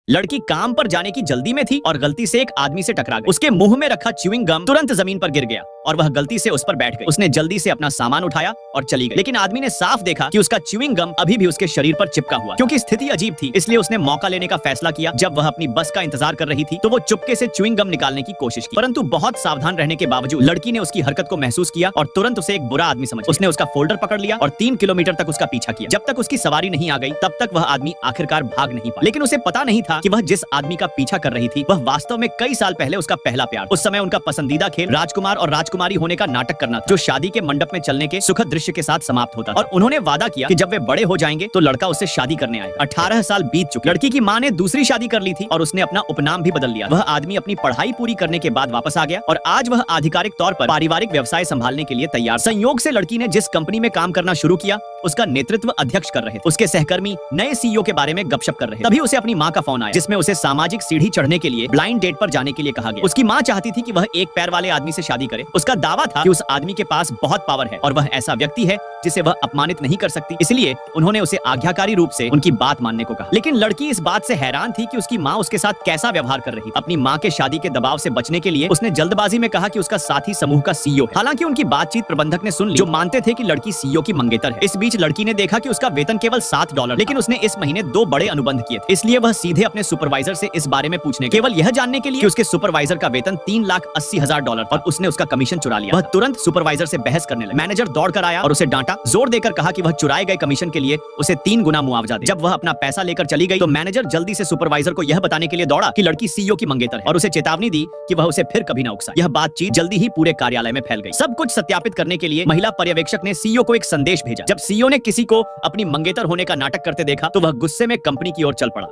लड़की काम पर जाने की जल्दी में थी और गलती से एक आदमी से टकरा गई। उसके मुंह में रखा च्युइंग गम तुरंत जमीन पर गिर गया और वह गलती से उस पर बैठ गई। उसने जल्दी से अपना सामान उठाया और चली गई, लेकिन आदमी ने साफ देखा कि उसका च्युइंग गम अभी भी उसके शरीर पर चिपका हुआ। क्योंकि स्थिति अजीब थी, इसलिए उसने मौका लेने का फैसला किया। जब वह अपनी बस का इंतजार कर रही थी तो वो चुपके से च्युइंग गम निकालने की कोशिश की, परंतु बहुत सावधान रहने के बावजूद लड़की ने उसकी हरकत को महसूस किया और तुरंत उसे एक बुरा आदमी समझ। उसने उसका फोल्डर पकड़ लिया और 3 किलोमीटर तक उसका पीछा किया। जब तक उसकी सवारी नहीं आ गई तब तक वह आदमी आखिरकार भाग नहीं पाया। लेकिन उसे पता नहीं था कि वह जिस आदमी का पीछा कर रही थी वह वास्तव में कई साल पहले उसका पहला प्यार। उस समय उनका पसंदीदा खेल राजकुमार और राजकुमारी होने का नाटक करना था, जो शादी के मंडप में चलने के सुखद दृश्य के साथ समाप्त होता था। और उन्होंने वादा किया कि जब वे बड़े हो जाएंगे तो लड़का उससे शादी करने आएगा। 18 साल बीत चुके। लड़की की माँ ने दूसरी शादी कर ली थी और उसने अपना उपनाम भी बदल लिया। वह आदमी अपनी पढ़ाई पूरी करने के बाद वापस आ गया और आज वह आधिकारिक तौर पर पारिवारिक व्यवसाय संभालने के लिए तैयार। संयोग से लड़की ने जिस कंपनी में काम करना शुरू किया उसका नेतृत्व अध्यक्ष कर रहे थे। उसके सहकर्मी नए सीईओ के बारे में गपशप कर रहे थे। तभी उसे अपनी माँ का फोन आया, जिसमें उसे सामाजिक सीढ़ी चढ़ने के लिए ब्लाइंड डेट पर जाने के लिए कहा गया। उसकी माँ चाहती थी कि वह एक पैर वाले आदमी से शादी करे। उसका दावा था कि उस आदमी के पास बहुत पावर है और वह ऐसा व्यक्ति है जिसे वह अपमानित नहीं कर सकती, इसलिए उन्होंने उसे आज्ञाकारी रूप से उनकी बात मानने को कहा। लेकिन लड़की इस बात से हैरान थी कि उसकी माँ उसके साथ कैसा व्यवहार कर रही। अपनी माँ के शादी के दबाव से बचने के लिए उसने जल्दबाजी में कहा कि उसका साथी समूह का सीईओ है। हालांकि उनकी बातचीत प्रबंधक ने सुन ली, जो मानते थे कि लड़की सीईओ की मंगेतर है। इस बीच लड़की ने देखा कि उसका वेतन केवल $7, लेकिन उसने इस महीने 2 बड़े अनुबंध किए थे। इसलिए वह सीधे अपने सुपरवाइजर से इस बारे में पूछने, केवल यह जानने के लिए कि उसके सुपरवाइजर का वेतन $3,80,000 और उसने उसका कमीशन चुरा लिया। वह तुरंत सुपरवाइजर से बहस करने लगा। मैनेजर दौड़ कर आया और उसे डांटा, जोर देकर कहा कि वह चुराए गए कमीशन के लिए उसे 3 गुना मुआवजा दे। जब वह अपना पैसा लेकर चली गई तो मैनेजर जल्दी से सुपरवाइजर को यह बताने के लिए दौड़ा कि लड़की सीईओ की मंगेतर है और उसे चेतावनी दी कि वह उसे फिर कभी न उकसाए। यह बातचीत जल्दी ही पूरे कार्यालय में फैल गई। सब कुछ सत्यापित करने के लिए महिला पर्यवेक्षक ने सीईओ को एक संदेश भेजा। जब सीईओ ने किसी को अपनी मंगेतर होने का नाटक करते देखा तो वह गुस्से में कंपनी की ओर चल पड़ा।